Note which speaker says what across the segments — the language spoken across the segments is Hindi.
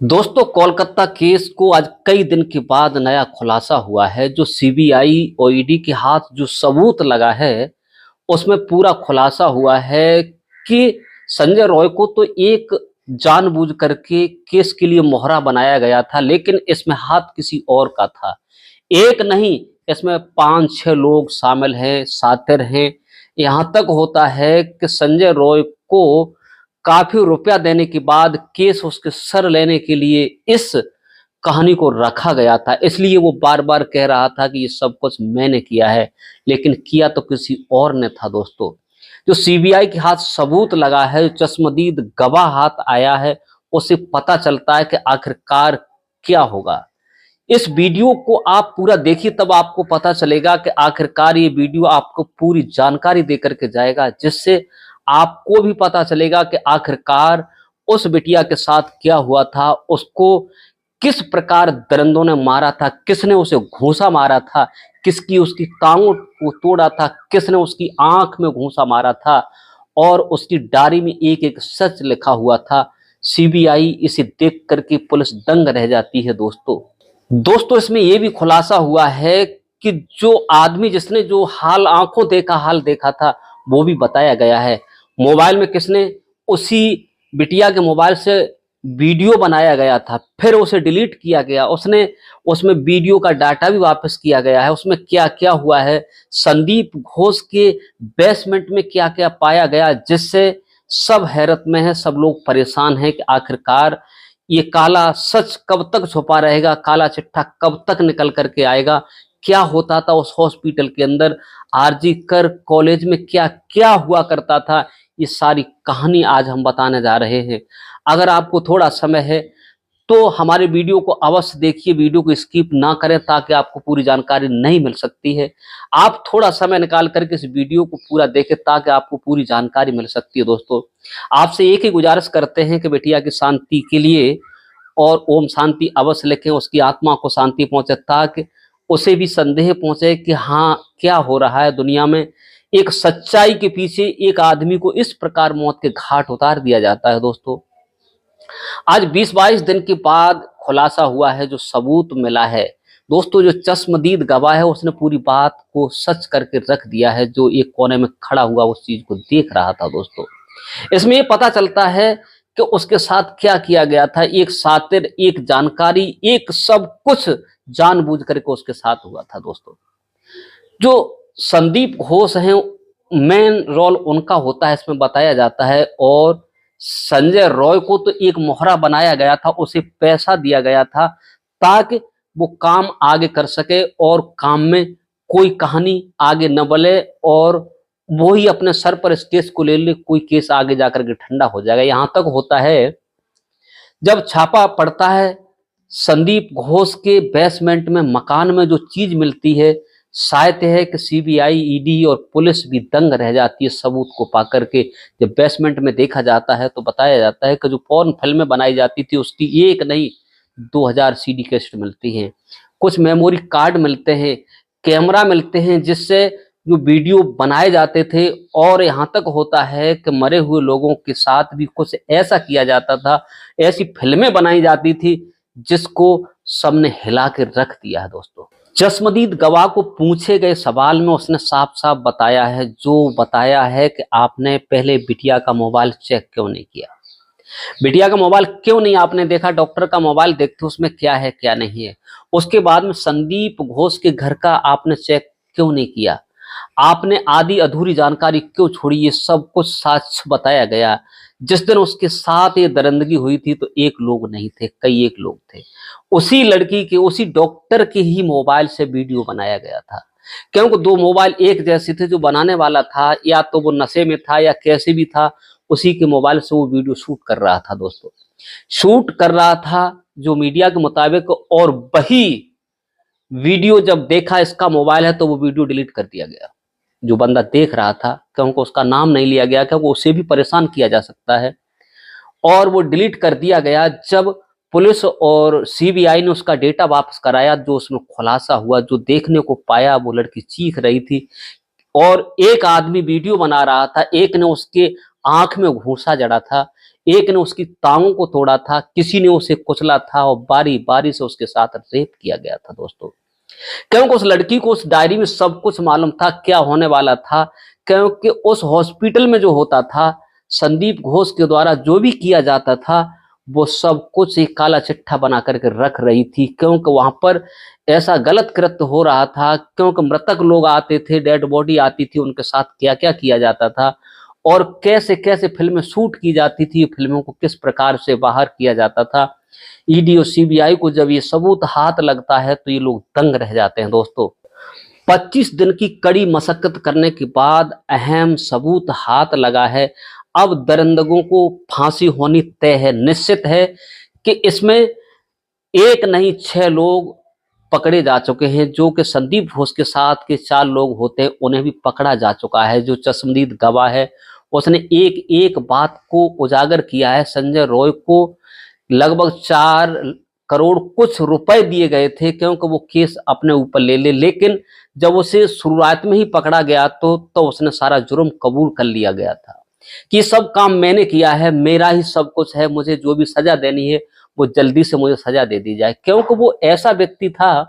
Speaker 1: दोस्तों, कोलकाता केस को आज कई दिन के बाद नया खुलासा हुआ है। जो सीबीआई और ईडी के हाथ जो सबूत लगा है, उसमें पूरा खुलासा हुआ है कि संजय रॉय को तो एक जानबूझ करके केस के लिए मोहरा बनाया गया था, लेकिन इसमें हाथ किसी और का था। एक नहीं, इसमें 5-6 लोग शामिल हैं, सातिर हैं। यहाँ तक होता है कि संजय रॉय को काफी रुपया देने के बाद केस उसके सर लेने के लिए इस कहानी को रखा गया था। इसलिए वो बार बार कह रहा था कि ये सब कुछ मैंने किया है, लेकिन किया तो किसी और ने था। दोस्तों, जो सीबीआई के हाथ सबूत लगा है, जो चश्मदीद गवाह हाथ आया है, उससे पता चलता है कि आखिरकार क्या होगा। इस वीडियो को आप पूरा देखिए, तब आपको पता चलेगा कि आखिरकार ये वीडियो आपको पूरी जानकारी देकर के जाएगा, जिससे आपको भी पता चलेगा कि आखिरकार उस बिटिया के साथ क्या हुआ था, उसको किस प्रकार दरिंदों ने मारा था, किसने उसे घूंसा मारा था, किसकी उसकी टांगों को तोड़ा था, किसने उसकी आंख में घूंसा मारा था, और उसकी डायरी में एक एक सच लिखा हुआ था। सीबीआई इसे देख करके पुलिस दंग रह जाती है। दोस्तों, इसमें यह भी खुलासा हुआ है कि जो आदमी जिसने जो हाल आंखों देखा हाल देखा था, वो भी बताया गया है। मोबाइल में किसने उसी बिटिया के मोबाइल से वीडियो बनाया गया था, फिर उसे डिलीट किया गया, उसने उसमें वीडियो का डाटा भी वापस किया गया है। उसमें क्या क्या हुआ है, संदीप घोष के बेसमेंट में क्या क्या पाया गया, जिससे सब हैरत में है, सब लोग परेशान हैं कि आखिरकार ये काला सच कब तक छुपा रहेगा, काला चिट्ठा कब तक निकल करके आएगा। क्या होता था उस हॉस्पिटल के अंदर, आरजी कर कॉलेज में क्या क्या हुआ करता था, ये सारी कहानी आज हम बताने जा रहे हैं। अगर आपको थोड़ा समय है तो हमारे वीडियो को अवश्य देखिए, वीडियो को स्किप ना करें, ताकि आपको पूरी जानकारी नहीं मिल सकती है। आप थोड़ा समय निकाल करके इस वीडियो को पूरा देखें, ताकि आपको पूरी जानकारी मिल सकती है। दोस्तों, आपसे एक ही गुजारिश करते हैं कि बिटिया की शांति के लिए और ओम शांति अवश्य लिखें, उसकी आत्मा को शांति पहुंचे, ताकि उसे भी संदेह पहुंचे कि हाँ, क्या हो रहा है दुनिया में। एक सच्चाई के पीछे एक आदमी को इस प्रकार मौत के घाट उतार दिया जाता है। दोस्तों, आज 20-22 दिन के बाद खुलासा हुआ है, जो सबूत मिला है। दोस्तों, जो चश्मदीद गवाह है, उसने पूरी बात को सच करके रख दिया है। जो एक कोने में खड़ा हुआ उस चीज को देख रहा था। दोस्तों, इसमें ये पता चलता है कि उसके साथ क्या किया गया था। एक सातिर, एक जानकारी, एक सब कुछ जानबूझ करके उसके साथ हुआ था। दोस्तों, जो संदीप घोष हैं, मेन रोल उनका होता है इसमें बताया जाता है। और संजय रॉय को तो एक मोहरा बनाया गया था, उसे पैसा दिया गया था, ताकि वो काम आगे कर सके और काम में कोई कहानी आगे न बढ़े, और वो ही अपने सर पर इस केस को ले ले, कोई केस आगे जाकर के ठंडा हो जाएगा। यहां तक होता है, जब छापा पड़ता है संदीप घोष के बेसमेंट में, मकान में जो चीज मिलती है, शायद है कि सीबीआई, ईडी और पुलिस भी दंग रह जाती है सबूत को पाकर के। जब बेसमेंट में देखा जाता है तो बताया जाता है कि जो पोर्न फिल्में बनाई जाती थी, उसकी एक नहीं 2000 सीडी कैसेट मिलती हैं, कुछ मेमोरी कार्ड मिलते हैं, कैमरा मिलते हैं, जिससे जो वीडियो बनाए जाते थे। और यहाँ तक होता है कि मरे हुए लोगों के साथ भी कुछ ऐसा किया जाता था, ऐसी फिल्में बनाई जाती थी जिसको सबने हिला के रख दिया है। दोस्तों, चश्मदीद गवाह को पूछे गए सवाल में उसने साफ साफ बताया है, जो बताया है कि आपने पहले बिटिया का मोबाइल चेक क्यों नहीं किया, बिटिया का मोबाइल क्यों नहीं आपने देखा, डॉक्टर का मोबाइल देखते उसमें क्या है क्या नहीं है। उसके बाद में संदीप घोष के घर का आपने चेक क्यों नहीं किया, आपने आधी अधूरी जानकारी क्यों छोड़ी, ये सब कुछ साक्ष्य बताया गया। जिस दिन उसके साथ ये दरिंदगी हुई थी तो एक लोग नहीं थे, कई एक लोग थे। उसी लड़की के, उसी डॉक्टर के ही मोबाइल से वीडियो बनाया गया था, क्योंकि दो मोबाइल एक जैसे थे। जो बनाने वाला था या तो वो नशे में था या कैसे भी था, उसी के मोबाइल से वो वीडियो शूट कर रहा था। दोस्तों, शूट कर रहा था जो मीडिया के मुताबिक, और वही वीडियो जब देखा इसका मोबाइल है तो वो वीडियो डिलीट कर दिया गया। जो बंदा देख रहा था, क्योंकि उसका नाम नहीं लिया गया, क्योंकि उसे भी परेशान किया जा सकता है, और वो डिलीट कर दिया गया। जब पुलिस और सीबीआई ने उसका डेटा वापस कराया, जो उसमें खुलासा हुआ, जो देखने को पाया, वो लड़की चीख रही थी और एक आदमी वीडियो बना रहा था, एक ने उसके आंख में घूंसा जड़ा था, एक ने उसकी टांगों को तोड़ा था, किसी ने उसे कुचला था और बारी बारी से उसके साथ रेप किया गया था दोस्तों। क्योंकि उस लड़की को उस डायरी में सब कुछ मालूम था क्या होने वाला था, क्योंकि उस हॉस्पिटल में जो होता था, संदीप घोष के द्वारा जो भी किया जाता था, वो सब कुछ एक काला चिट्ठा बना करके रख रही थी। क्योंकि वहां पर ऐसा गलत कृत्य हो रहा था, क्योंकि मृतक लोग आते थे, डेड बॉडी आती थी, उनके साथ क्या क्या किया जाता था और कैसे कैसे फिल्में शूट की जाती थी, फिल्मों को किस प्रकार से बाहर किया जाता था। ईडी और सीबीआई को जब ये सबूत हाथ लगता है तो ये लोग दंग रह जाते हैं दोस्तों। 25 दिन की कड़ी मशक्कत करने के बाद अहम सबूत हाथ लगा है। अब दरिंदगों को फांसी होनी तय है, निश्चित है कि इसमें एक नहीं 6 लोग पकड़े जा चुके हैं। जो कि संदीप घोष के साथ के 4 लोग होते हैं उन्हें भी पकड़ा जा चुका है। जो चश्मदीद गवाह है उसने एक एक बात को उजागर किया है। संजय रॉय को लगभग 4 करोड़ कुछ रुपए दिए गए थे क्योंकि वो केस अपने ऊपर ले ले, लेकिन जब उसे शुरुआत में ही पकड़ा गया तो उसने सारा जुर्म कबूल कर लिया गया था कि सब काम मैंने किया है, मेरा ही सब कुछ है, मुझे जो भी सजा देनी है वो जल्दी से मुझे सजा दे दी जाए। क्योंकि वो ऐसा व्यक्ति था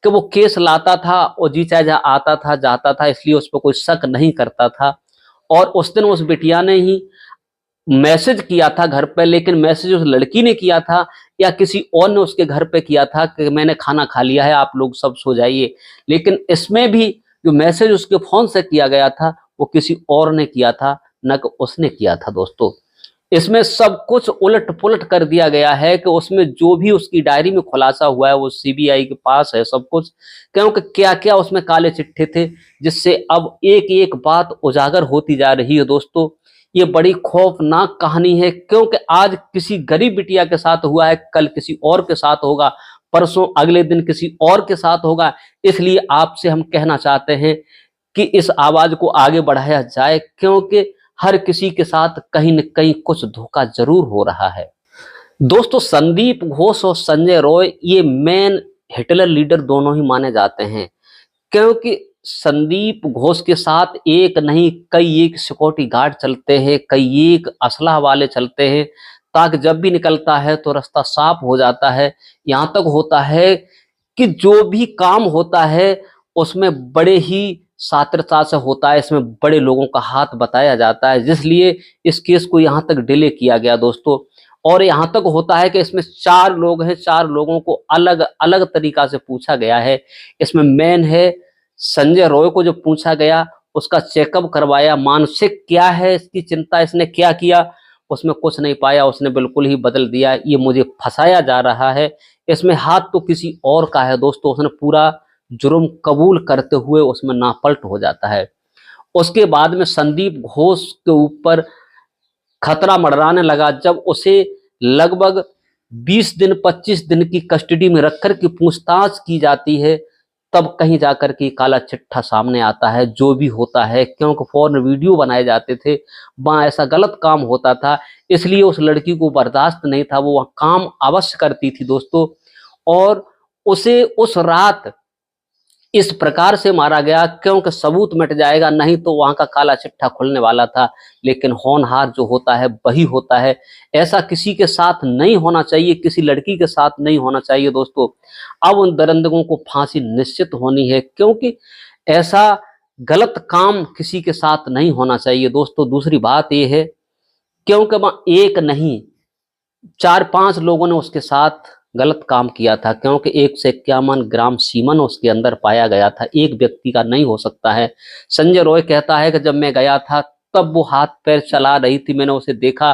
Speaker 1: कि वो केस लाता था और जी चाहे जहाँ आता था जाता था, इसलिए उस पर कोई शक नहीं करता था। और उस दिन उस बिटिया ने ही मैसेज किया था घर पे, लेकिन मैसेज उस लड़की ने किया था या किसी और ने उसके घर पे किया था कि मैंने खाना खा लिया है, आप लोग सब सो जाइए। लेकिन इसमें भी जो मैसेज उसके फोन से किया गया था वो किसी और ने किया था, न कि उसने किया था दोस्तों। इसमें सब कुछ उलट पुलट कर दिया गया है कि उसमें जो भी उसकी डायरी में खुलासा हुआ है वो सीबीआई के पास है सब कुछ। क्योंकि क्या क्या उसमें काले चिट्ठे थे जिससे अब एक एक बात उजागर होती जा रही है दोस्तों। ये बड़ी खौफनाक कहानी है क्योंकि आज किसी गरीब बिटिया के साथ हुआ है, कल किसी और के साथ होगा, परसों अगले दिन किसी और के साथ होगा। इसलिए आपसे हम कहना चाहते हैं कि इस आवाज को आगे बढ़ाया जाए क्योंकि हर किसी के साथ कहीं न कहीं कुछ धोखा जरूर हो रहा है दोस्तों। संदीप घोष और संजय रॉय ये मेन हिटलर लीडर दोनों ही माने जाते हैं क्योंकि संदीप घोष के साथ एक नहीं कई एक सिक्योरिटी गार्ड चलते हैं, कई एक असलहा वाले चलते हैं, ताकि जब भी निकलता है तो रास्ता साफ हो जाता है। यहाँ तक होता है कि जो भी काम होता है उसमें बड़े ही सात्रता से होता है, इसमें बड़े लोगों का हाथ बताया जाता है, जिसलिए इस केस को यहाँ तक डिले किया गया दोस्तों। और यहाँ तक होता है कि इसमें 4 लोग हैं, 4 लोगों को अलग अलग तरीका से पूछा गया है। इसमें मेन है संजय रॉय को जो पूछा गया उसका चेकअप करवाया, मानसिक क्या है इसकी चिंता, इसने क्या किया, उसमें कुछ नहीं पाया, उसने बिल्कुल ही बदल दिया, ये मुझे फंसाया जा रहा है। इसमें हाथ तो किसी और का है दोस्तों, उसने पूरा जुर्म कबूल करते हुए उसमें नापलट हो जाता है। उसके बाद में संदीप घोष के ऊपर खतरा मंडराने लगा जब उसे लगभग 20 दिन 25 दिन की कस्टडी में रखकर की पूछताछ की जाती है, तब कहीं जाकर के काला चिट्ठा सामने आता है जो भी होता है। क्योंकि फौरन वीडियो बनाए जाते थे, वहां ऐसा गलत काम होता था, इसलिए उस लड़की को बर्दाश्त नहीं था, वो वहां काम अवश्य करती थी दोस्तों। और उसे उस रात इस प्रकार से मारा गया क्योंकि सबूत मिट जाएगा, नहीं तो वहां का काला चिट्ठा खुलने वाला था। लेकिन होनहार जो होता है वही होता है, ऐसा किसी के साथ नहीं होना चाहिए, किसी लड़की के साथ नहीं होना चाहिए दोस्तों। अब उन दरिंदगों को फांसी निश्चित होनी है क्योंकि ऐसा गलत काम किसी के साथ नहीं होना चाहिए दोस्तों। दूसरी बात यह है क्योंकि वहां एक नहीं 4-5 लोगों ने उसके साथ गलत काम किया था, क्योंकि 151 ग्राम सीमन उसके अंदर पाया गया था, एक व्यक्ति का नहीं हो सकता है। संजय रॉय कहता है कि जब मैं गया था तब वो हाथ पैर चला रही थी, मैंने उसे देखा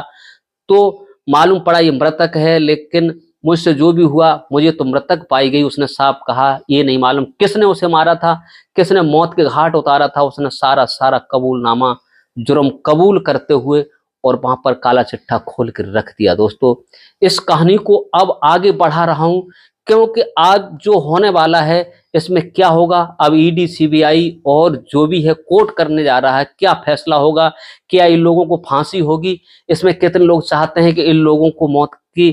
Speaker 1: तो मालूम पड़ा ये मृतक है, लेकिन मुझसे जो भी हुआ मुझे तो मृतक पाई गई। उसने साफ कहा, ये नहीं मालूम किसने उसे मारा था, किसने मौत के घाट उतारा था। उसने सारा सारा कबूलनामा जुर्म कबूल करते हुए और वहां पर काला चिट्ठा खोल कर रख दिया दोस्तों। इस कहानी को अब आगे बढ़ा रहा हूं क्योंकि आज जो होने वाला है इसमें क्या होगा, अब ईडी सीबीआई और जो भी है कोर्ट करने जा रहा है, क्या फैसला होगा, क्या इन लोगों को फांसी होगी, इसमें कितने लोग चाहते हैं कि इन लोगों को मौत की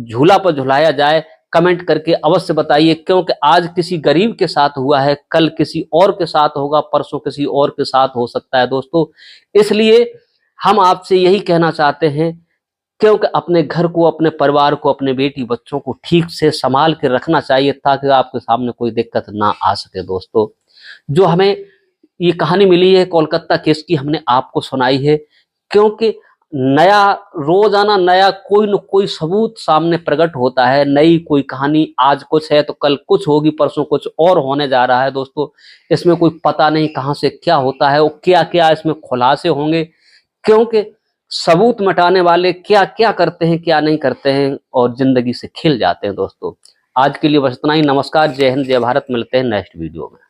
Speaker 1: झूला पर झुलाया जाए, कमेंट करके अवश्य बताइए। क्योंकि आज किसी गरीब के साथ हुआ है, कल किसी और के साथ होगा, परसों किसी और के साथ हो सकता है दोस्तों। इसलिए हम आपसे यही कहना चाहते हैं क्योंकि अपने घर को, अपने परिवार को, अपने बेटी बच्चों को ठीक से संभाल के रखना चाहिए ताकि आपके सामने कोई दिक्कत ना आ सके। दोस्तों, जो हमें ये कहानी मिली है कोलकाता केस की, हमने आपको सुनाई है क्योंकि नया, रोजाना नया कोई न कोई सबूत सामने प्रकट होता है। नई कोई कहानी, आज कुछ है तो कल कुछ होगी, परसों कुछ और होने जा रहा है। दोस्तों, इसमें कोई पता नहीं कहां से क्या होता है और क्या क्या इसमें खुलासे होंगे, क्योंकि सबूत मिटाने वाले क्या क्या करते हैं, क्या नहीं करते हैं और जिंदगी से खिल जाते हैं। दोस्तों, आज के लिए बस इतना ही। नमस्कार, जय हिंद, जय भारत। मिलते हैं नेक्स्ट वीडियो में।